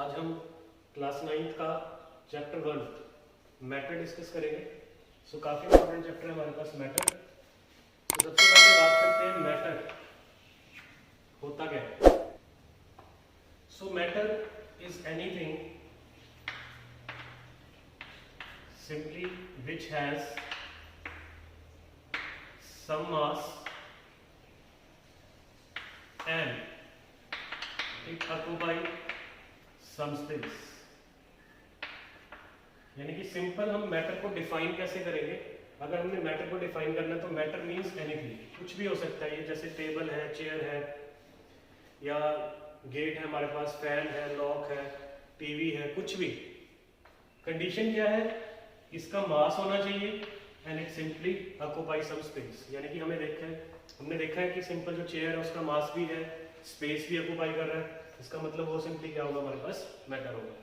आज हम class 9th का चैप्टर 1 मैटर डिस्कस करेंगे। सो काफ़ी इंपॉर्टेंट चैप्टर है हमारे पास मैटर। तो सबसे पहले बात करते हैं मैटर होता क्या है। सो matter is anything simply which has some mass and it occupy some space। यानी कि सिंपल हम मैटर को डिफाइन कैसे करेंगे। अगर हमने मैटर को डिफाइन करना है तो मैटर मींस एनीथिंग, कुछ भी हो सकता है। ये जैसे टेबल है, चेयर है, या गेट है हमारे पास, फैन है, लॉक है, टीवी है, कुछ भी। कंडीशन क्या है, इसका मास होना चाहिए and it simply occupy some space. यानी कि हमने देखा है कि सिंपल जो चेयर है उसका मास भी है, स्पेस भी ऑक्यूपाई कर रहा है। इसका मतलब वो सिंपली क्या होगा, हमारे पास मैटर होगा।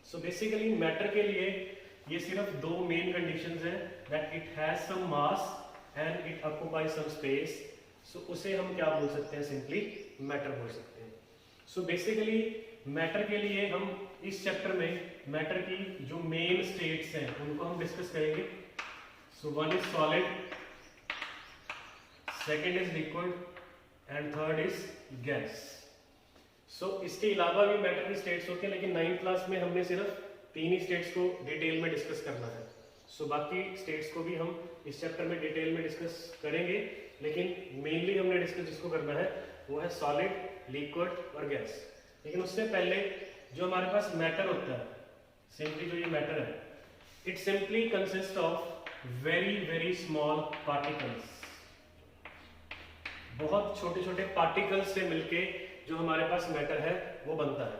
सो बेसिकली मैटर के लिए ये सिर्फ दो मेन कंडीशंस हैं, that it has some mass and it occupy some space. So उसे हम क्या बोल सकते हैं, सिंपली मैटर बोल सकते हैं। सो बेसिकली मैटर के लिए हम इस चैप्टर में मैटर की जो मेन स्टेट्स हैं उनको हम डिस्कस करेंगे। So one is solid, second is liquid and third is gas. So इसके अलावा भी मैटर की स्टेट्स होती हैं, लेकिन 9th क्लास में हमने सिर्फ 3 ही स्टेट्स को डिटेल में डिस्कस करना है। सो बाकी स्टेट्स को भी हम इस चैप्टर में डिटेल में डिस्कस करेंगे, लेकिन मेनली हमने डिस्कस जिसको करना है वो है सॉलिड, लिक्विड और गैस। लेकिन उससे पहले जो हमारे पास मैटर होता है, सिंपली जो ये मैटर है, it simply consist of very very small particles. बहुत छोटे छोटे पार्टिकल्स से मिलके जो हमारे पास मैटर है वो बनता है।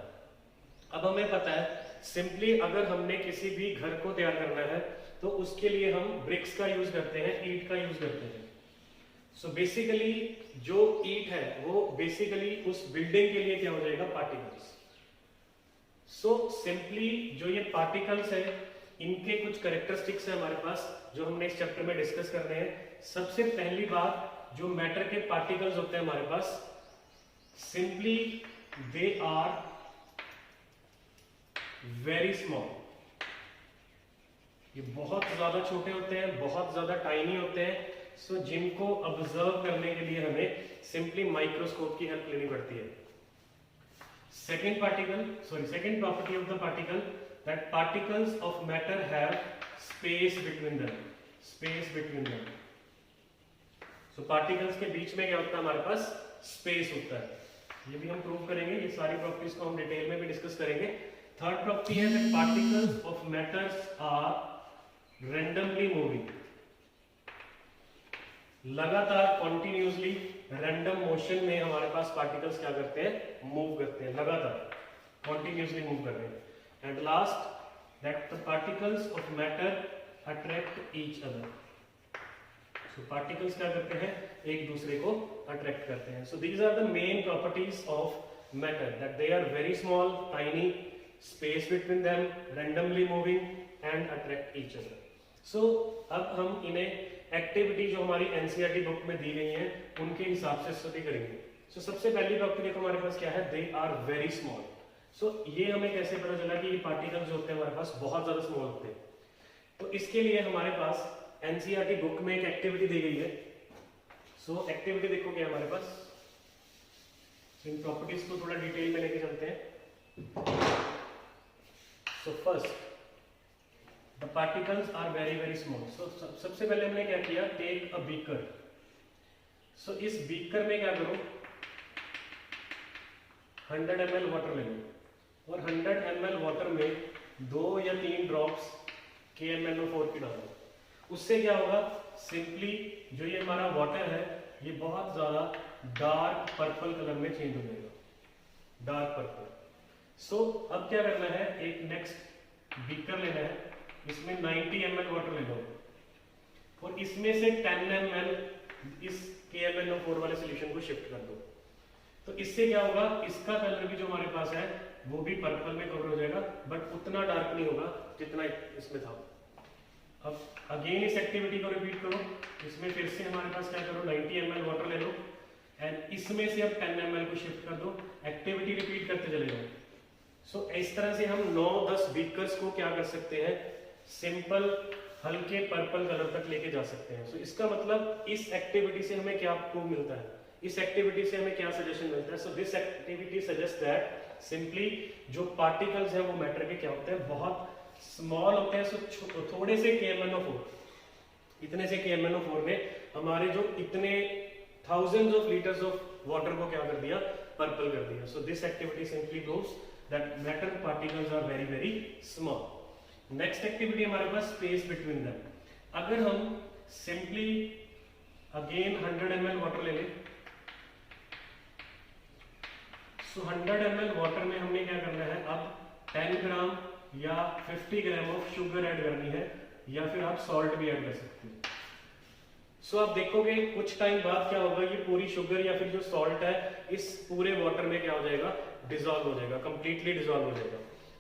अब हमें पता है सिंपली अगर हमने किसी भी घर को तैयार करना है तो उसके लिए हम ब्रिक्स का यूज करते हैं, ईंट का यूज करते हैं। सो बेसिकली जो ईंट है वो बेसिकली उस बिल्डिंग के लिए क्या हो जाएगा, पार्टिकल्स। सो सिंपली जो ये पार्टिकल्स है इनके कुछ कैरेक्टरिस्टिक्स है हमारे पास जो हमने इस चैप्टर में डिस्कस करने हैं। सबसे पहली बात, जो मैटर के पार्टिकल्स होते हैं हमारे पास, simply they are very small. ये बहुत ज्यादा छोटे होते हैं, बहुत ज्यादा टाइनी होते हैं। सो जिनको ऑब्जर्व करने के लिए हमें सिंपली माइक्रोस्कोप की हेल्प लेनी पड़ती है। Second property of the particle, that particles of matter have space between them. So particles के बीच में क्या होता है, हमारे पास स्पेस होता है। ये भी हम प्रूव करेंगे, ये सारी प्रॉपर्टीज को हम डिटेल में भी डिस्कस करेंगे। थर्ड प्रॉपर्टी है that particles of matters are randomly moving. लगातार कॉन्टिन्यूसली रैंडम मोशन में हमारे पास पार्टिकल्स क्या करते हैं, मूव करते हैं, लगातार कॉन्टिन्यूसली मूव कर रहे हैं। And last, that the particles of matter attract each other. So particles क्या करते हैं, एक दूसरे को अट्रैक्ट करते हैं। So these are the main properties of matter, that they are very small, tiny, space between them, randomly moving and attract each other. So अब हम इन्हें एक्टिविटी जो हमारी एनसीईआरटी बुक में दी गई है उनके हिसाब से स्टडी करेंगे। सो सबसे पहली प्रॉपर्टी देखो हमारे पास क्या है, दे आर वेरी स्मॉल। सो ये हमें कैसे पता चला कि ये पार्टिकल्स जो होते हैं हमारे पास बहुत ज्यादा स्मॉल होते हैं। तो इसके लिए हमारे पास एनसीईआरटी बुक में एक एक्टिविटी दी गई है। सो एक्टिविटी देखो क्या हमारे पास, इन प्रॉपर्टीज को थोड़ा डिटेल में लेके चलते हैं। So first, the particles are very very small. So सबसे पहले हमने क्या किया, टेक अ बीकर। सो इस बीकर में क्या करो, 100 ml वाटर ले लो और 100 ml वाटर में 2 या 3 ड्रॉप्स KMnO4 की डालो। उससे क्या होगा, सिंपली जो ये हमारा वाटर है ये बहुत ज्यादा डार्क पर्पल कलर में चेंज हो जाएगा, डार्क पर्पल। सो अब क्या करना है, एक नेक्स्ट बीकर लेना है, इसमें 90 ml वाटर ले लो और इसमें से 10 ml इस KMnO4 वाले सोल्यूशन को शिफ्ट कर दो। तो इससे क्या होगा, इसका कलर भी जो हमारे पास है वो भी पर्पल में कवर हो जाएगा, बट उतना डार्क नहीं होगा जितना इसमें था। अब अगेन इस एक्टिविटी को रिपीट करो, इसमें फिर से हमारे पास क्या करो, 90 ml वाटर ले लो एंड इसमें से अब 10 ml को शिफ्ट कर दो। एक्टिविटी रिपीट करते चले जाओ। सो इस तरह से हम 9-10 बीकर्स को क्या कर सकते हैं, सिंपल हल्के पर्पल कलर तक लेके जा सकते हैं। सो इसका मतलब इस एक्टिविटी से हमें क्या प्रूव मिलता है, इस एक्टिविटी से हमें क्या सजेशन मिलता है। सो this activity suggest that simply जो पार्टिकल्स हैं वो मैटर के क्या होते हैं, बहुत स्मॉल होते हैं। सो थोड़े से KMnO4, इतने से KMnO4 ने हमारे जो इतने thousands of litres of water को क्या कर दिया, पर्पल कर दिया। So this activity simply proves that matter particles are very very small. Next activity हमारे पास स्पेस बिटवीन देम। अगर हम सिंपली अगेन 100 ml वाटर ले लें, सो 100 ml वाटर में हमने क्या करना है, अब 10 ग्राम या 50 ग्राम ऑफ शुगर ऐड करनी है, या फिर आप सॉल्ट भी ऐड कर सकते हैं। सो आप देखोगे कुछ टाइम बाद क्या होगा, ये पूरी शुगर या फिर जो सॉल्ट है इस पूरे वाटर में क्या हो जाएगा, डिसॉल्व हो जाएगा, कंप्लीटली डिसॉल्व हो जाएगा।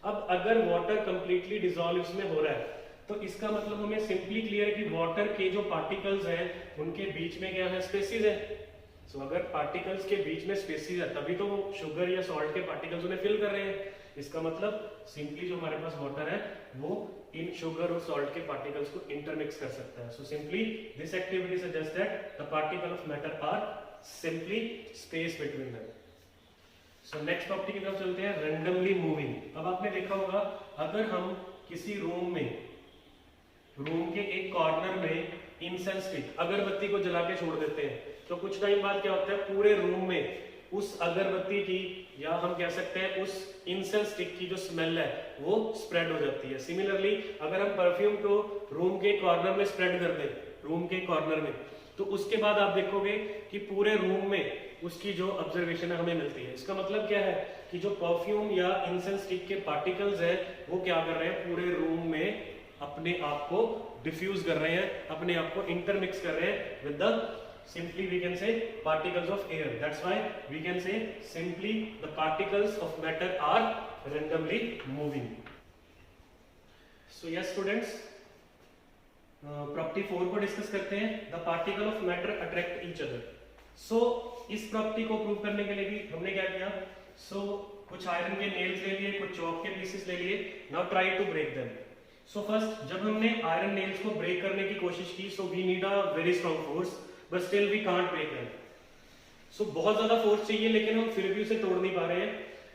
अब अगर वाटर कंप्लीटली डिसॉल्व इसमें हो रहा है तो इसका मतलब हमें सिंपली क्लियर है कि वाटर के जो पार्टिकल्स हैं उनके बीच में क्या है, स्पेसिस है। सो अगर पार्टिकल्स के बीच में स्पेसिस है तभी तो वो शुगर या सॉल्ट के पार्टिकल्स उन्हें फिल कर रहे हैं। इसका मतलब सिंपली जो हमारे पास वाटर है वो इन शुगर और सॉल्ट के पार्टिकल्स को इंटरमिक्स कर सकता है। So simply this activity suggest that the particle of matter are simply space between them. So next property की तरफ चलते हैं, रैंडमली मूविंग। अब आपने देखा होगा अगर हम किसी रूम के एक कॉर्नर में इंसेंस स्टिक, अगरबत्ती को जला के छोड़ देते हैं तो कुछ टाइम बाद क्या होता है, पूरे रूम में उस अगरबत्ती की या हम कह सकते हैं उस इंसेंस स्टिक की जो स्मेल है वो स्प्रेड हो जाती है। सिमिलरली अगर हम परफ्यूम को रूम के कॉर्नर में स्प्रेड कर दें, रूम के कॉर्नर में, तो उसके बाद आप देखोगे कि पूरे रूम में उसकी जो ऑब्जर्वेशन है हमें मिलती है। इसका मतलब क्या है कि जो परफ्यूम या इंसेंस स्टिक के पार्टिकल्स हैं वो क्या कर रहे हैं, पूरे रूम में अपने आप को डिफ्यूज कर रहे हैं, अपने आप को इंटरमिक्स कर रहे हैं with the simply we can say particles of air. That's why we can say simply the particles of matter are randomly moving. So yes students, property 4 को डिस्कस करते हैं, the particle of matter attract each other. So इस property को prove करने के लिए भी हमने क्या किया, so कुछ आयरन के नेल्स ले लिए, कुछ चॉक के पीसेस ले लिए, now try to break them. So first जब हमने आयरन नेल्स को ब्रेक करने की कोशिश की, so we need a very strong force but still we can't break them. So बहुत ज्यादा फोर्स चाहिए लेकिन हम फिर भी उसे तोड़ नहीं पा रहे हैं।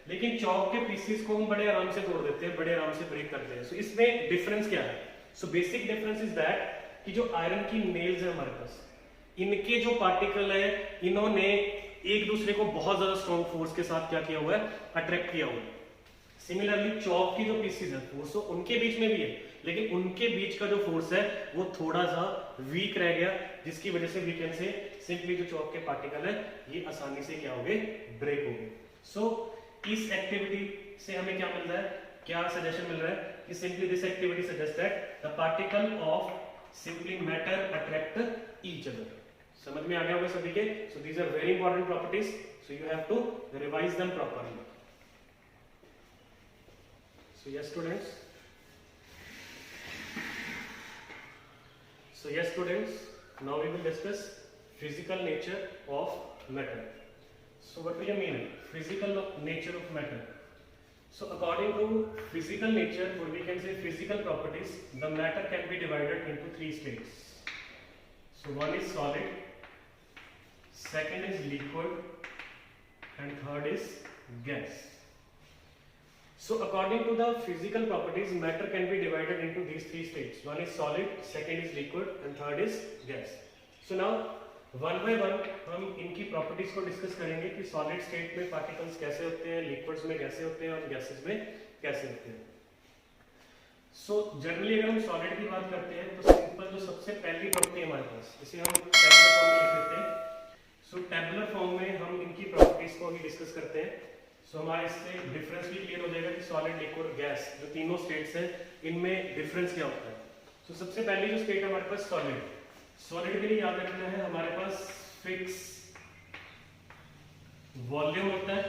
लेकिन चॉक के पीसेस को हम बड़े आराम से तोड़ देते हैं, बड़े आराम से ब्रेक करते हैं। So इसमें डिफरेंस क्या है? So basic difference is that कि जो आयरन की नेल्स है हमारे पास, इनके जो पार्टिकल है इन्होंने एक दूसरे को बहुत ज्यादा स्ट्रॉन्ग फोर्स के साथ क्या किया हुआ है, अट्रैक्ट किया हुआ है। सिमिलरली चॉक की जो पीसेस है फोर्स उनके बीच में भी है, लेकिन उनके बीच का जो फोर्स है वो थोड़ा सा वीक रह गया, जिसकी वजह से वी कैन से सिंपली जो चॉक के पार्टिकल है ये आसानी से क्या हो गए, ब्रेक हो गए। सो इस एक्टिविटी से हमें क्या मिल रहा है, क्या सजेशन मिल रहा है कि simply this activity suggest that the particle of simply matter attract each other. समझ में आ गया होगा सभी के? So these are very important properties, so you have to revise them properly. So yes students, now we will discuss physical nature of matter. So what do you mean physical nature of matter? So according to physical nature, or we can say physical properties, the matter can be divided into 3 states. So one is solid, second is liquid, and third is gas. So according to the physical properties, matter can be divided into these 3 states. One is solid, second is liquid, and third is gas. So now one by one हम इनकी properties को discuss करेंगे कि solid state में particles कैसे होते हैं, liquids में कैसे होते हैं और गैसेस में कैसे होते हैं। सो जनरली अगर हम सॉलिड की बात करते हैं तो सिंपल जो सबसे पहली प्रॉपर्टी हमारे पास, इसे हम टेबुलर फॉर्म में लिख देते हैं। सो टेबुलर फॉर्म में हम इनकी प्रॉपर्टीज को ही डिस्कस करते हैं। सो हमारा इससे डिफरेंस भी क्लियर हो जाएगा कि सॉलिड, लिक्विड, गैस जो तीनों स्टेट्स हैं इनमें डिफरेंस क्या होता है। सो सबसे पहली जो स्टेट हमारे पास सॉलिड, सॉलिड के लिए याद रखना है हमारे पास फिक्स वॉल्यूम होता है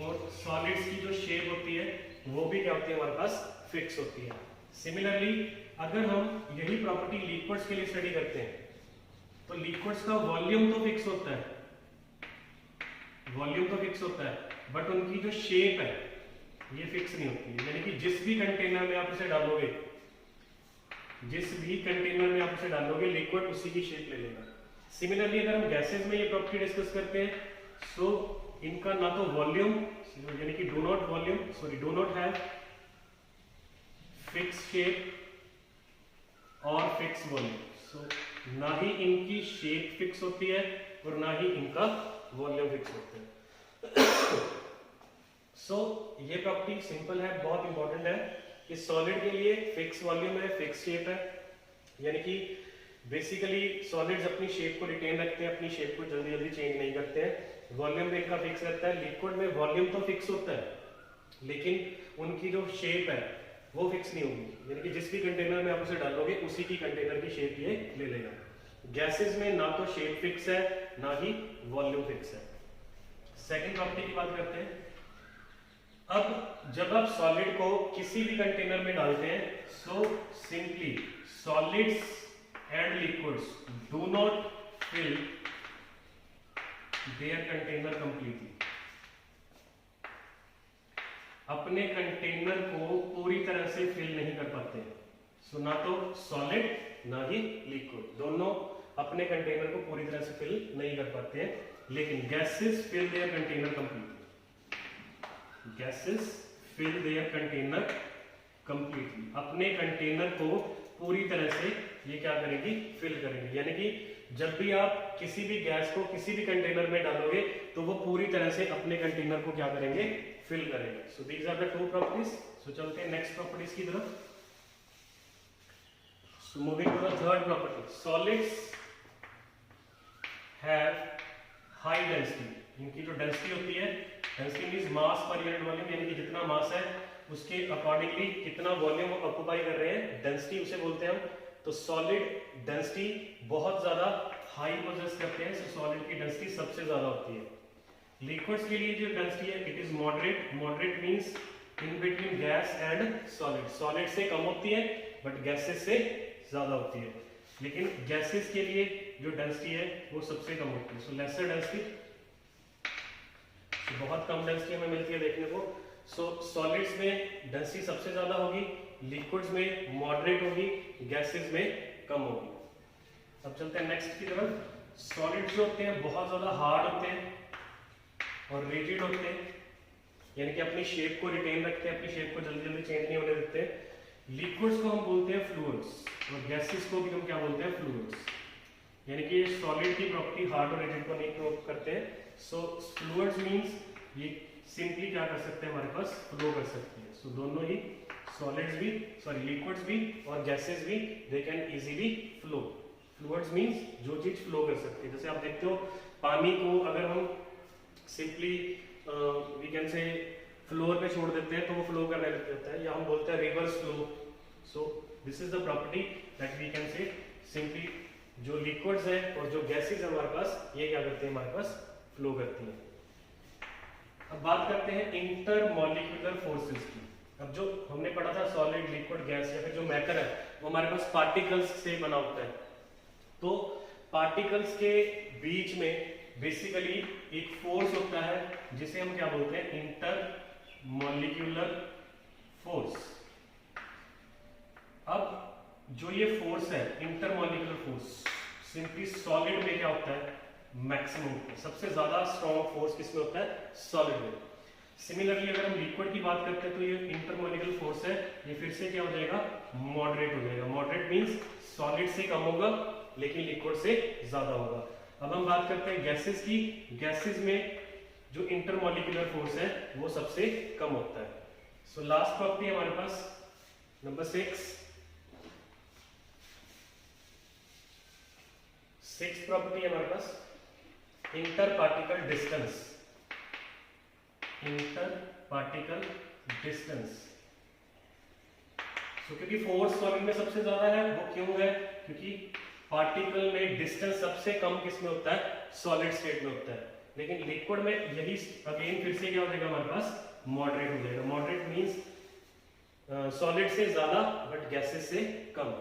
और सॉलिड्स की जो शेप होती है वो भी क्या होती है, हमारे पास फिक्स होती है। सिमिलरली अगर हम यही प्रॉपर्टी लिक्विड्स के लिए स्टडी करते हैं तो लिक्विड्स का वॉल्यूम तो फिक्स होता है, वॉल्यूम तो फिक्स होता है, बट उनकी जो शेप है ये फिक्स नहीं होती है, यानी कि जिस भी कंटेनर में आप इसे डालोगे, जिस भी कंटेनर में आप इसे डालोगे लिक्विड उसी की शेप ले लेगा। सिमिलरली अगर हम गैसेस में ये प्रॉपर्टी डिस्कस करते हैं, सो इनका ना तो वॉल्यूम यानी कि do not have fix shape और फिक्स वॉल्यूम। सो ना ही इनकी शेप फिक्स होती है और ना ही इनका वॉल्यूम फिक्स होता है। सो ये प्रॉपर्टी सिंपल है, बहुत इंपॉर्टेंट है कि सॉलिड के लिए फिक्स वॉल्यूम है, फिक्स शेप है, यानी कि बेसिकली सॉलिड्स अपनी शेप को रिटेन रखते हैं, अपनी शेप को जल्दी जल्दी चेंज नहीं करते हैं। वॉल्यूम भी इनका फिक्स रहता है। लिक्विड में वॉल्यूम तो फिक्स होता है लेकिन उनकी जो शेप है वो फिक्स नहीं होगी, यानी कि जिस भी कंटेनर में आप उसे डालोगे उसी की कंटेनर की शेप ये ले लेगा। गैसेस में ना तो शेप फिक्स है ना ही वॉल्यूम फिक्स है। सेकेंड प्रॉपर्टी की बात करते हैं। अब जब आप सॉलिड को किसी भी कंटेनर में डालते हैं, so simply solids and liquids do not fill their container completely. अपने कंटेनर को पूरी तरह से फिल नहीं कर पाते। सो ना तो सॉलिड ना ही लिक्विड दोनों अपने कंटेनर को पूरी तरह से फिल नहीं कर पाते हैं, लेकिन gases fill their container completely. Gases fill their container completely, अपने कंटेनर को पूरी तरह से ये क्या करेंगी, फिल करेंगे। यानी कि जब भी आप किसी भी गैस को किसी भी कंटेनर में डालोगे तो वो पूरी तरह से अपने कंटेनर को क्या करेंगे, फिल करेंगे। So these are the two properties. So चलते हैं नेक्स्ट प्रॉपर्टीज की तरफ। So moving to the third property, solids have high density. इनकी जो डेंसिटी होती है, डेंसिटी मींस मास पर यूनिट वॉल्यूम, यानी कि जितना मास है उसके अकॉर्डिंगली कितना वॉल्यूम ऑक्युपाई कर रहे हैं, डेंसिटी उसे बोलते हैं हम। तो सॉलिड डेंसिटी बहुत ज्यादा हाई पोजेस करते हैं, सो सॉलिड की डेंसिटी सबसे ज्यादा होती है। लिक्विड्स के लिए जो डेंसिटी है it is moderate. Moderate means in between gas and solid. Solid से कम होती है बट गैसेस से ज्यादा होती है, लेकिन गैसेस के लिए जो डेंसिटी है वो सबसे कम होती है। सो लेसर डेंसिटी, बहुत कम डेंसिटी हमें मिलती है देखने को। सो सॉलिड्स में डेंसिटी सबसे ज्यादा होगी, लिक्विड्स में मॉडरेट होगी, गैसेस में कम होगी। अब चलते हैं नेक्स्ट की तरफ। सॉलिड्स जो होते हैं बहुत ज्यादा हार्ड होते हैं और रिजिड होते हैं, यानी कि अपनी शेप को रिटेन रखते हैं, अपनी शेप को जल्दी जल्दी चेंज नहीं होने देते। लिक्विड्स को हम बोलते हैं फ्लूइड्स और गैसेस को भी हम क्या बोलते हैं, फ्लूइड्स। यानी कि सॉलिड की प्रॉपर्टी हार्ड और रिजिड को नहीं प्रूव करते हैं। सो फ्लूइड्स मींस ये सिंपली क्या कर सकते हैं, हमारे पास फ्लो कर सकते हैं। सो दोनों ही सॉलिड्स भी, सॉरी लिक्विड्स भी और गैसेस भी, they can easily flow. Fluids means जो चीज फ्लो कर सकती है। जैसे आप देखते हो पानी को अगर हम simply we can say floor पे छोड़ देते हैं तो वो फ्लो करने लग जाता है, या हम बोलते हैं reverse flow. So this is the property that we can say simply जो लिक्विड्स है और जो गैसेस है हमारे पास, ये क्या करते हैं, हमारे पास फ्लो करती हैं। अब बात करते हैं इंटरमॉलिक्यूलर फोर्सेस की। अब जो हमने पढ़ा था सॉलिड, लिक्विड, गैस या फिर जो मैटर है वो हमारे पास पार्टिकल्स से बना होता है। तो पार्टिकल्स के बीच में बेसिकली एक फोर्स होता है जिसे हम क्या बोलते हैं, इंटरमॉलिक्यूलर फोर्स। अब जो ये फोर्स है इंटरमॉलिक्यूलर फोर्स, सिंपली सॉलिड में क्या होता है, मैक्सिमम होता है। सबसे ज्यादा स्ट्रॉन्ग फोर्स किसमें होता है, सॉलिड में। सिमिलरली अगर हम लिक्विड की बात करते हैं तो ये इंटरमॉलिक्यूलर फोर्स है, ये फिर से क्या हो जाएगा, मॉडरेट हो जाएगा। मॉडरेट मींस सॉलिड से कम होगा लेकिन लिक्विड से ज्यादा होगा। अब हम बात करते हैं गैसेस की। गैसेस में जो इंटरमॉलिक्यूलर फोर्स है वो सबसे कम होता है। सो लास्ट प्रॉपर्टी हमारे पास नंबर 6 प्रॉपर्टी है हमारे पास, inter particle distance. Inter particle distance. So क्योंकि फोर्स सॉलिड में सबसे ज्यादा है, वो क्यों है, क्योंकि पार्टिकल में डिस्टेंस सबसे कम किसमें होता है, सॉलिड स्टेट में होता है। लेकिन लिक्विड में यही अगेन फिर से क्या हो जाएगा, हमारे पास मॉडरेट हो जाएगा। मॉडरेट मींस सॉलिड से ज्यादा बट गैसेस से कम।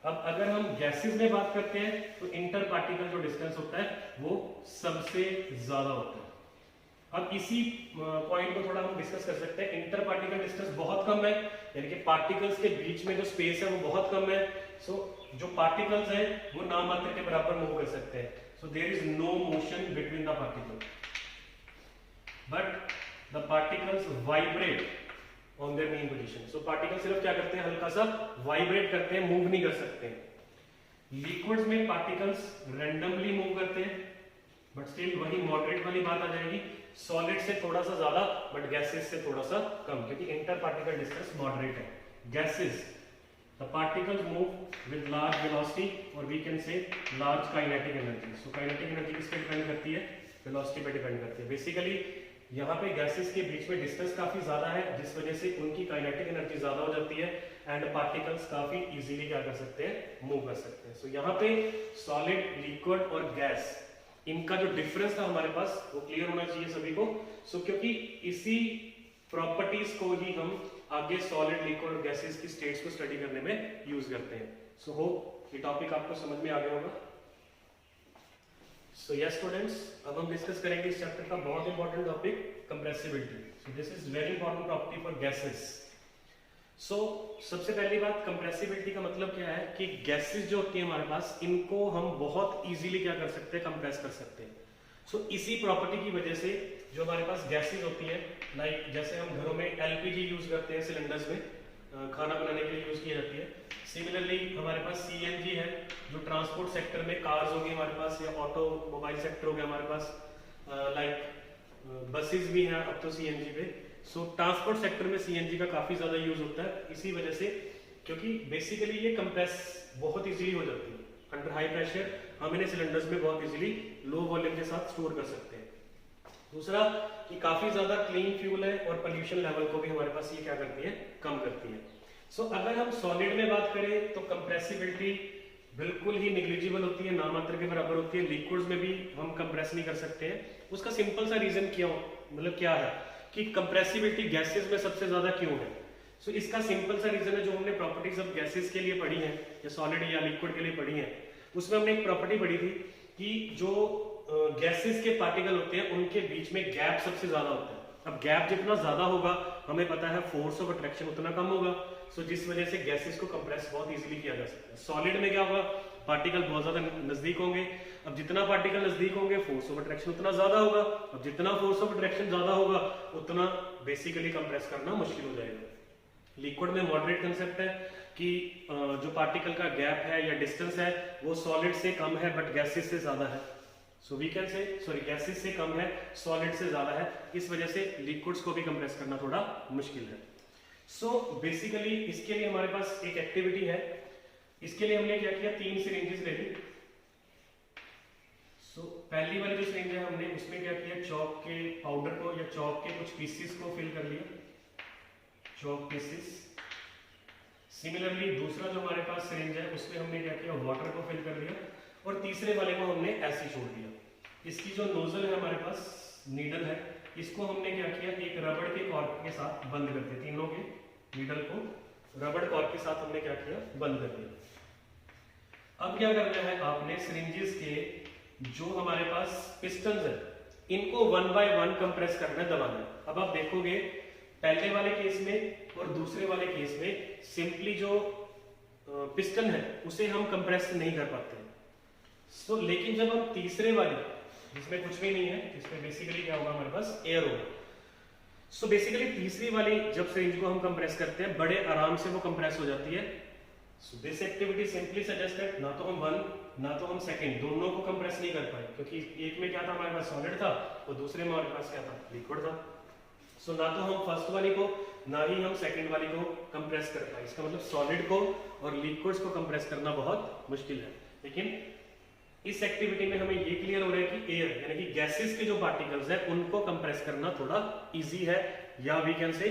अब अगर हम गैसेस में बात करते हैं तो इंटर पार्टिकल जो डिस्टेंस होता है वो सबसे ज्यादा होता है। अब इसी पॉइंट को थोड़ा हम डिस्कस कर सकते हैं। इंटर पार्टिकल डिस्टेंस बहुत कम है, यानी कि पार्टिकल्स के बीच में जो स्पेस है वो बहुत कम है। सो जो पार्टिकल्स है वो नाममात्र के बराबर मूव कर सकते हैं। So there is no motion between the particle, but the particles vibrate on their mean position. So particle सिर्फ क्या करते हैं, हल्का सा वाइब्रेट करते हैं, मूव नहीं कर सकते हैं। लिक्विड्स में पार्टिकल्स रैंडमली मूव करते हैं, बट स्टिल वही मॉडरेट वाली बात आ जाएगी, सॉलिड से थोड़ा सा ज्यादा बट गैसेस से थोड़ा सा कम, क्योंकि इंटर पार्टिकल डिस्टेंस मॉडरेट है। Gases the particles move with large velocity और we can say large kinetic energy. So kinetic energy किस पे डिपेंड करती है, वेलोसिटी पे डिपेंड करती है। बेसिकली यहाँ पे गैसेस के बीच में डिस्टेंस काफी ज्यादा है, जिस वजह से उनकी काइनेटिक एनर्जी ज्यादा हो जाती है एंड पार्टिकल्स काफी इजीली क्या कर सकते हैं, मूव कर सकते हैं। सो यहाँ पे सॉलिड, लिक्विड और गैस, इनका जो डिफरेंस था हमारे पास वो क्लियर होना चाहिए सभी को। सो क्योंकि इसी प्रॉपर्टीज को ही हम आगे सॉलिड, लिक्विड और गैसेस की स्टेट्स को स्टडी करने में यूज करते हैं। सो होप ये टॉपिक आपको समझ में आ गया होगा। सो यस स्टूडेंट्स, अब हम डिस्कस करेंगे इस चैप्टर का बहुत important topic, compressibility. So this is very important property for gases. So सबसे पहली बात, कंप्रेसिबिलिटी का मतलब क्या है कि गैसेस जो होती है हमारे पास, इनको हम बहुत इजीली क्या कर सकते हैं, कंप्रेस कर सकते हैं। सो इसी प्रॉपर्टी की वजह से जो हमारे पास गैसेस होती है, लाइक जैसे हम घरों में एलपीजी यूज करते हैं, सिलेंडर्स में खाना बनाने के लिए यूज की जाती है। सिमिलरली हमारे पास सीएनजी है, जो ट्रांसपोर्ट सेक्टर में कार्स होगी हमारे पास, या ऑटोमोबाइल सेक्टर हो गया हमारे पास, लाइक बसेस भी हैं अब तो सीएनजी पे। सो ट्रांसपोर्ट सेक्टर में सीएनजी का काफी ज्यादा यूज होता है, इसी वजह से, क्योंकि बेसिकली ये कंप्रेस बहुत इजीली हो जाती है अंडर हाई प्रेशर। हम इन्हें सिलेंडर्स में बहुत इजीली लो वॉल्यूम के साथ स्टोर कर सकते हैं। दूसरा कि काफी ज्यादा क्लीन फ्यूल है और पोल्यूशन लेवल को भी हमारे पास ये क्या करती है, कम करती है। सो अगर हम सॉलिड में बात करें तो कंप्रेसिबिलिटी बिल्कुल ही नेग्लिजिबल होती है, नामात्र के बराबर होती है। लिक्विड्स में भी हम कंप्रेस नहीं कर सकते हैं। उसका सिंपल सा रीजन क्या है कि कंप्रेसिबिलिटी गैसेस में सबसे ज्यादा क्यों है। सो इसका सिंपल सा रीजन है, जो हमने प्रॉपर्टीज ऑफ गैसेस के लिए पढ़ी है या सॉलिड या लिक्विड के लिए पढ़ी है, उसमें हमने एक प्रॉपर्टी पढ़ी थी कि जो गैसेस के पार्टिकल होते हैं उनके बीच में गैप सबसे ज्यादा होता है। अब गैप जितना ज्यादा होगा, हमें पता है फोर्स ऑफ अट्रैक्शन उतना कम होगा। सो जिस वजह से गैसेस को कंप्रेस बहुत इजीली किया जा सकता है। सॉलिड में क्या होगा, पार्टिकल बहुत ज्यादा नजदीक होंगे। अब जितना पार्टिकल नजदीक होंगे, फोर्स ऑफ अट्रैक्शन उतना ज्यादा होगा। अब जितना फोर्स ऑफ अट्रैक्शन ज्यादा होगा, उतना बेसिकली कंप्रेस करना मुश्किल हो जाएगा। लिक्विड में मॉडरेट कंसेप्ट है कि जो पार्टिकल का गैप है या डिस्टेंस है वो सॉलिड से कम है बट गैसेस से ज्यादा है। So we can say gases से कम है, सॉलिड से ज्यादा है, इस वजह से लिक्विड्स को भी कंप्रेस करना थोड़ा मुश्किल है। सो बेसिकली इसके लिए हमारे पास एक एक्टिविटी है। इसके लिए हमने क्या किया, 3 सिरिंजेस ले ली। सो पहली वाली जो सिरिंज है हमने उसमें क्या किया, चॉक के पाउडर को या चॉक के कुछ पीसेस को फिल कर लिया, चॉक पीसेस। सिमिलरली दूसरा जो हमारे पास सिरिंज है उसमें हमने क्या किया, वाटर को फिल कर लिया। और तीसरे वाले को हमने ऐसे छोड़ दिया। इसकी जो नोजल है हमारे पास, नीडल है, इसको हमने क्या किया, एक रबड़ के कॉर्क के साथ बंद कर दिया। तीनों के नीडल को रबड़ कॉर्क के साथ हमने क्या किया, बंद कर दिया। अब क्या करना है, आपने सिरिंजेस के जो हमारे पास पिस्टन्स है इनको 1 बाय 1 कंप्रेस करना है, दबाना है। अब आप देखोगे पहले वाले केस में और दूसरे वाले केस में सिंपली जो पिस्टन है उसे हम कंप्रेस नहीं कर पाते। सो लेकिन जब हम तीसरे वाले, जिसमें कुछ भी नहीं है, इसमें बेसिकली क्या होगा, हमारे पास एयर होगा। सो बेसिकली तीसरी वाली जब सिरिंज को हम कंप्रेस करते हैं, बड़े आराम से वो कंप्रेस हो जाती है। सो दिस एक्टिविटी सिंपली सजेस्टेड, ना तो हम 1 ना तो हम सेकंड, दोनों को कंप्रेस नहीं कर पाए, क्योंकि एक में क्या था, हमारे पास सॉलिड था और दूसरे में हमारे पास क्या था, लिक्विड था। सो ना तो हम फर्स्ट वाली को ना ही हम सेकंड वाली को कंप्रेस कर पाए। इसका मतलब सॉलिड को और लिक्विड्स को कंप्रेस करना बहुत मुश्किल है। लेकिन इस एक्टिविटी में हमें ये क्लियर हो रहा है कि एयर यानी कि गैसेस के जो पार्टिकल्स हैं उनको कंप्रेस करना थोड़ा इजी है, या we can say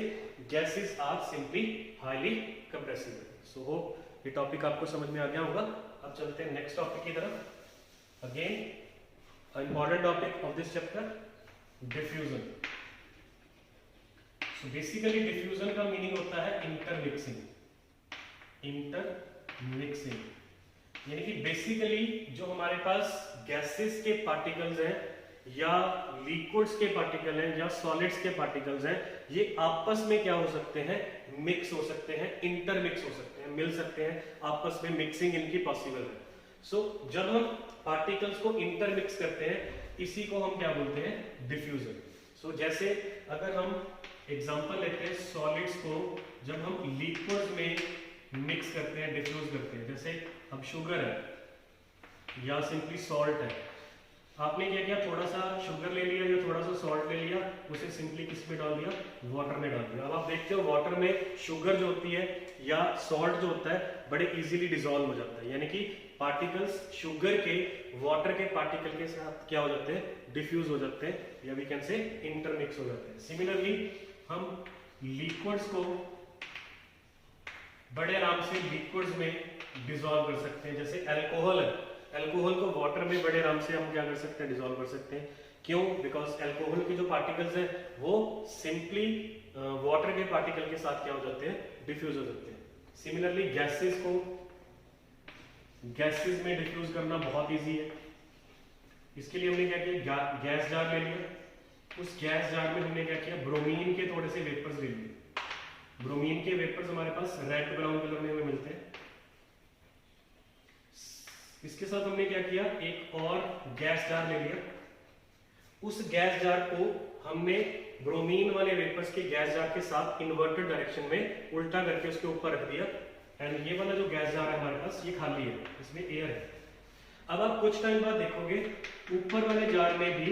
gases are simply highly compressible. So hope ये टॉपिक आपको समझ में आ गया होगा। अब चलते हैं नेक्स्ट टॉपिक की तरफ। Again important topic of this chapter, diffusion. So basically diffusion का मीनिंग होता है इंटरमिक्सिंग। इंटरमिक्सिंग यानी कि बेसिकली जो हमारे पास गैसेस के पार्टिकल्स हैं या लिक्विड्स के पार्टिकल हैं या सॉलिड्स के पार्टिकल्स हैं, ये आपस में क्या हो सकते हैं, मिक्स हो सकते हैं, इंटरमिक्स हो सकते हैं, मिल सकते हैं, आपस में मिक्सिंग इनकी पॉसिबल है। सो जब हम पार्टिकल्स को इंटरमिक्स करते हैं इसी को हम क्या बोलते हैं, डिफ्यूजन। सो जैसे अगर हम एग्जांपल लेते हैं सॉलिड्स को जब हम लिक्विड्स में मिक्स करते हैं, डिफ्यूज करते हैं, जैसे अब शुगर है या सिंपली सॉल्ट है, आपने क्या किया, थोड़ा सा शुगर ले लिया या थोड़ा सा सॉल्ट ले लिया, उसे सिंपली किस में डाल दिया, वाटर में डाल दिया। अब आप देखते हो वाटर में शुगर जो होती है या सॉल्ट जो होता है बड़े इजीली डिसॉल्व हो जाता है, यानी कि पार्टिकल्स शुगर के वाटर के पार्टिकल के साथ क्या हो जाते हैं, डिफ्यूज हो जाते हैं, या वी कैन से इंटरमिक्स हो जाते हैं। सिमिलरली हम लिक्विड्स को बड़े आराम से लिक्विड्स में डिसॉल्व कर सकते हैं, जैसे अल्कोहल है, अल्कोहल को वाटर में बड़े आराम से हम क्या कर सकते हैं, डिसॉल्व कर सकते हैं। क्यों? बिकॉज अल्कोहल के जो पार्टिकल्स हैं वो सिंपली वाटर के पार्टिकल के साथ क्या हो जाते हैं, डिफ्यूज हो जाते हैं। सिमिलरली गैसेस को गैसेस में डिफ्यूज करना बहुत इजी है। इसके लिए हमने क्या किया, गैस जार ले लिया, उस गैस जार में हमने क्या किया, ब्रोमीन के थोड़े से वेपर्स ले लिए। ब्रोमीन के वेपर्स हमारे पास रेड ब्राउन कलर में हमें मिलते हैं। इसके साथ हमने क्या किया, एक और गैस जार ले लिया, उस गैस जार को हमने ब्रोमीन वाले वेपर्स के गैस जार के साथ इन्वर्टेड डायरेक्शन में उल्टा करके उसके ऊपर रख दिया, एंड ये वाला जो गैस जार है हमारे पास ये खाली है, इसमें एयर है। अब आप कुछ टाइम बाद देखोगे ऊपर वाले जार में भी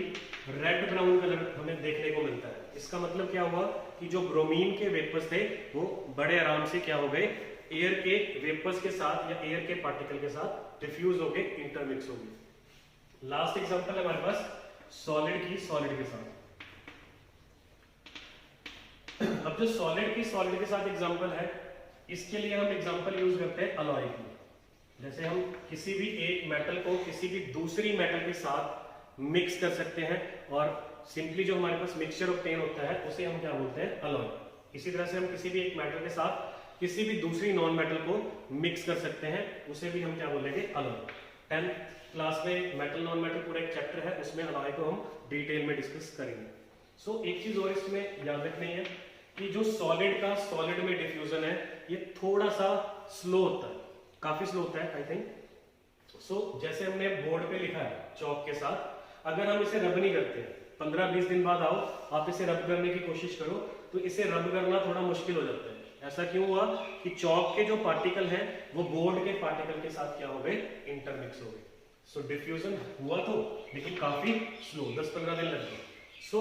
रेड ब्राउन कलर हमें देखने को मिलता है। इसका मतलब क्या हुआ कि जो ब्रोमीन के वेपर्स थे वो बड़े आराम से क्या हो गए, एयर के वेपर्स के साथ या एयर के पार्टिकल के साथ डिफ्यूज हो गए, इंटरमिक्स हो गए। लास्ट एग्जांपल है हमारे पास सॉलिड की सॉलिड के साथ। अब जो सॉलिड की सॉलिड के साथ एग्जांपल है, इसके लिए हम एग्जांपल यूज करते हैं अलॉय की। जैसे हम किसी भी एक मेटल को किसी भी दूसरी मेटल के साथ मिक्स कर सकते हैं और सिंपली जो हमारे पास मिक्सचर ऑब्टेन होता है उसे हम क्या बोलते हैं, अलॉय। इसी तरह से हम किसी भी एक मेटल के साथ किसी भी दूसरी नॉन मेटल को मिक्स कर सकते हैं, उसे भी हम क्या बोलेंगे, अलॉय। 10th क्लास में मेटल नॉन मेटल पूरा एक चैप्टर है, उसमें अलॉय को हम डिटेल में डिस्कस करेंगे। सो एक चीज और इसमें याद रखनी है कि जो सॉलिड का सॉलिड में डिफ्यूजन है ये थोड़ा सा स्लो होता है, काफी स्लो होता है आई थिंक। सो जैसे हमने बोर्ड पे लिखा है चौक के साथ, अगर हम इसे रब नहीं करते, 15-20 दिन बाद आओ आप इसे रब करने की कोशिश करो तो इसे रब करना थोड़ा मुश्किल हो जाता है। ऐसा क्यों हुआ कि चौक के जो पार्टिकल हैं वो बोर्ड के पार्टिकल के साथ क्या हो गए, इंटरमिक्स हो गए। सो डिफ्यूजन हुआ तो, लेकिन काफी स्लो, 10-15 दिन लग गए। सो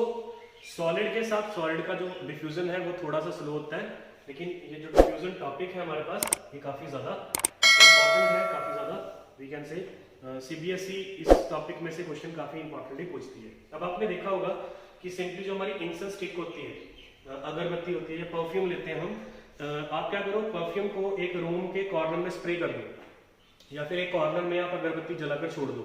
सॉलिड के साथ सॉलिड का जो डिफ्यूजन है वो थोड़ा सा स्लो होता है, लेकिन ये जो डिफ्यूजन टॉपिक है हमारे पास ये काफी ज्यादा इंपॉर्टेंट है, काफी ज्यादा वी कैन से सीबीएसई इस टॉपिक में से क्वेश्चन काफी इंपॉर्टेंटली पूछती है। अब आपने देखा होगा कि सिंपली जो हमारी इंसेंस स्टिक होती है, अगरबत्ती होती है या परफ्यूम लेते हैं हम, आप क्या करो, परफ्यूम को एक रूम के कॉर्नर में स्प्रे कर दो या फिर एक कॉर्नर में आप अगरबत्ती जलाकर छोड़ दो।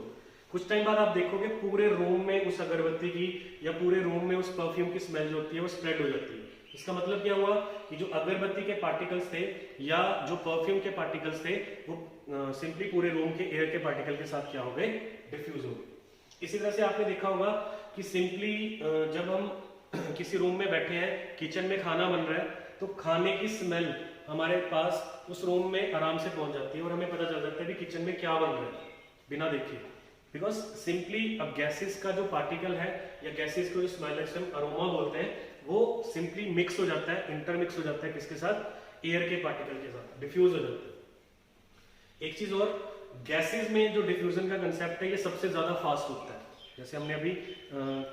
कुछ टाइम बाद आप देखोगे पूरे रूम में उस अगरबत्ती की या पूरे रूम में उस परफ्यूम की स्मेल जो होती है वो स्प्रेड हो जाती है। इसका मतलब क्या हुआ कि जो अगरबत्ती के पार्टिकल्स थे या जो परफ्यूम के पार्टिकल्स थे वो सिंपली पूरे रूम के एयर के पार्टिकल के साथ क्या हो गए, डिफ्यूज हो गए। इसी तरह से आपने देखा होगा कि सिंपली जब हम किसी रूम में बैठे हैं, किचन में खाना बन रहा है, तो खाने की स्मेल हमारे पास उस रूम में आराम से पहुंच जाती है और हमें पता चल जाता है कि किचन में क्या बन रहा है बिना देखे। बिकॉज सिंपली अब गैसेस का जो पार्टिकल है या गैसेस को जो स्मेल हम अरोमा बोलते हैं वो सिंपली मिक्स हो जाता है, इंटरमिक्स हो जाता है किसके साथ, एयर के पार्टिकल के साथ, डिफ्यूज हो जाता है। एक चीज और, गैसेस में जो डिफ्यूजन का कंसेप्ट है ये सबसे ज्यादा फास्ट होता है। जैसे हमने अभी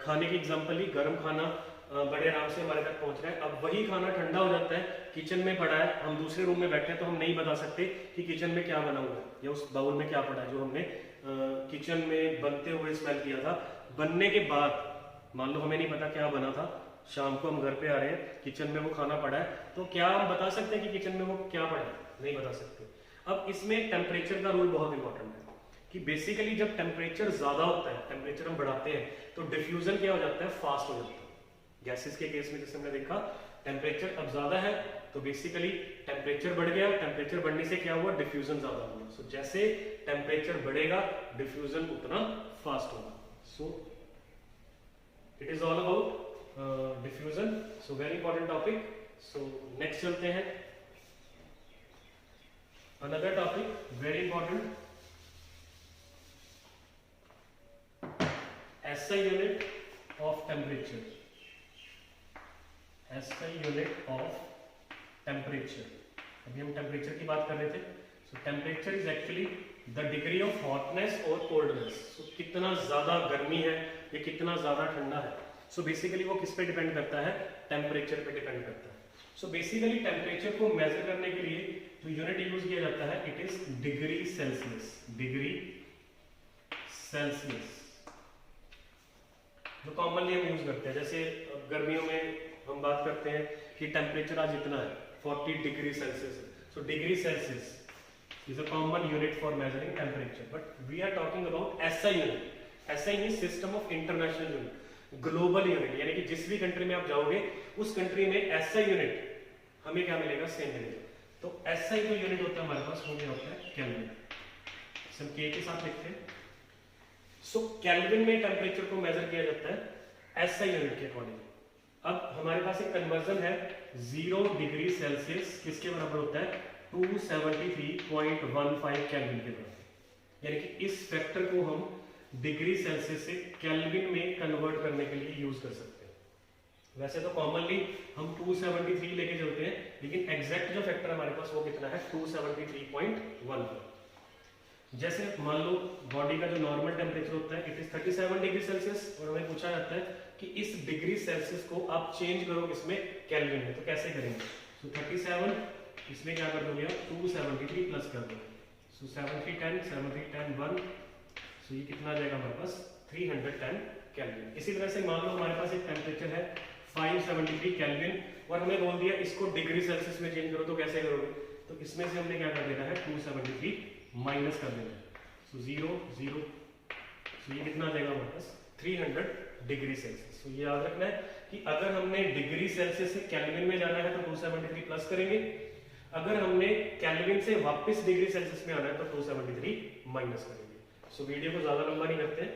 खाने की एग्जांपल ली, गर्म खाना बड़े आराम से हमारे तक पहुंच रहा है। अब वही खाना ठंडा हो जाता है, किचन में पड़ा है, हम दूसरे रूम में बैठे हैं तो हम नहीं बता सकते कि किचन में क्या बना हुआ है या उस बाउल में क्या पड़ा है जो हमने किचन में बनते हुए स्मेल किया था। बनने के बाद मान लो हमें नहीं पता क्या बना था, शाम को हम घर पे आ रहे हैं, किचन में वो खाना पड़ा है, तो क्या हम बता सकते हैं कि किचन में वो क्या पड़ा है? नहीं बता सकते। अब इसमें टेम्परेचर का रोल बहुत इंपॉर्टेंट है कि बेसिकली जब टेम्परेचर ज्यादा होता है, टेम्परेचर हम बढ़ाते हैं तो डिफ्यूजन क्या हो जाता है, फास्ट हो जाता है। गैसेस के केस में जैसे हमने देखा टेम्परेचर अब ज्यादा है तो बेसिकली टेम्परेचर बढ़ गया, टेम्परेचर बढ़ने से क्या हुआ, डिफ्यूजन ज्यादा हुआ। सो जैसे टेम्परेचर बढ़ेगा डिफ्यूजन उतना फास्ट होगा। So it is all about diffusion, so very important topic. So next चलते हैं, another topic very important, SI unit of temperature, SI unit of temperature. अभी हम टेम्परेचर की बात कर रहे थे। सो temperature is actually the degree of hotness और कोल्डनेस। सो कितना ज्यादा गर्मी है या कितना ज्यादा ठंडा है, सो बेसिकली वो किस पे डिपेंड करता है, टेम्परेचर पे डिपेंड करता है। सो बेसिकली टेम्परेचर को मेजर करने के लिए जो यूनिट यूज किया जाता है it is degree Celsius, degree Celsius जो कॉमनली हम यूज करते हैं। जैसे गर्मियों में हम बात करते हैं कि टेम्परेचर आज इतना है, 40 degree Celsius. So degree Celsius is a common unit for measuring temperature, but we are talking about SI unit. SI means system of international unit, global unit, यानी कि जिस भी कंट्री में आप जाओगे उस कंट्री में SI यूनिट हमें क्या मिलेगा, सेम मिलेगा। तो SI जो यूनिट होता है हमारे पास वो क्या होता है, केल्विन। हम K के साथ लिखते हैं। सो केल्विन में टेम्परेचर को मेजर किया जाता है SI यूनिट के अकॉर्डिंग। अब हमारे पास एक कन्वर्जन है, 0 डिग्री सेल्सियस किसके बराबर होता है, 273.15 केल्विन के बराबर। यानी कि इस फैक्टर को हम डिग्री सेल्सियस से केल्विन में कन्वर्ट करने के लिए यूज कर सकते हैं। वैसे तो कॉमनली हम 273 लेके चलते हैं, लेकिन एग्जैक्ट जो फैक्टर हमारे पास वो कितना है, 273.15। जैसे मान लो बॉडी का जो नॉर्मल टेम्परेचर होता है इट इज 37 डिग्री सेल्सियस, और हमें पूछा जाता है कि इस डिग्री सेल्सियस को आप चेंज करो किसमें, केल्विन में। तो कैसे करेंगे, सो 37 इसमें क्या कर दोगे, 273 प्लस कर दोगे। सो 7310 7310 1, सो ये कितना आ जाएगा हमारे पास, 310 केल्विन। इसी तरह से मान लो हमारे पास एक टेम्परेचर है 573 केल्विन, और हमें बोल दिया इसको डिग्री सेल्सियस में चेंज करो, तो कैसे करोगे, तो इसमें से हमने क्या कर देना है, 273 माइनस कर देना है। सो 0 0, सो ये कितना आ जाएगा हमारे पास, 300 डिग्री सेल्सियस। तो ये याद रखना है कि अगर हमने डिग्री सेल्सियस से केल्विन में जाना है तो 273 प्लस करेंगे, अगर हमने केल्विन से वापस डिग्री सेल्सियस में आना है तो 273 माइनस करेंगे। सो वीडियो को ज्यादा लंबा नहीं करते हैं।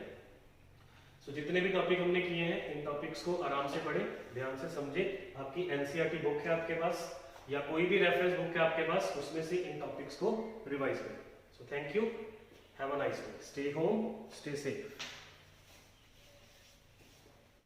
सो जितने भी टॉपिक हमने किए हैं इन टॉपिक्स को आराम से पढ़ें, ध्यान से समझें। आपकी एनसीईआरटी बुक है आपके पास या कोई भी रेफरेंस बुक है आपके पास, उसमें से इन टॉपिक्स को रिवाइज करें। So thank you, have a nice day, stay home, stay safe.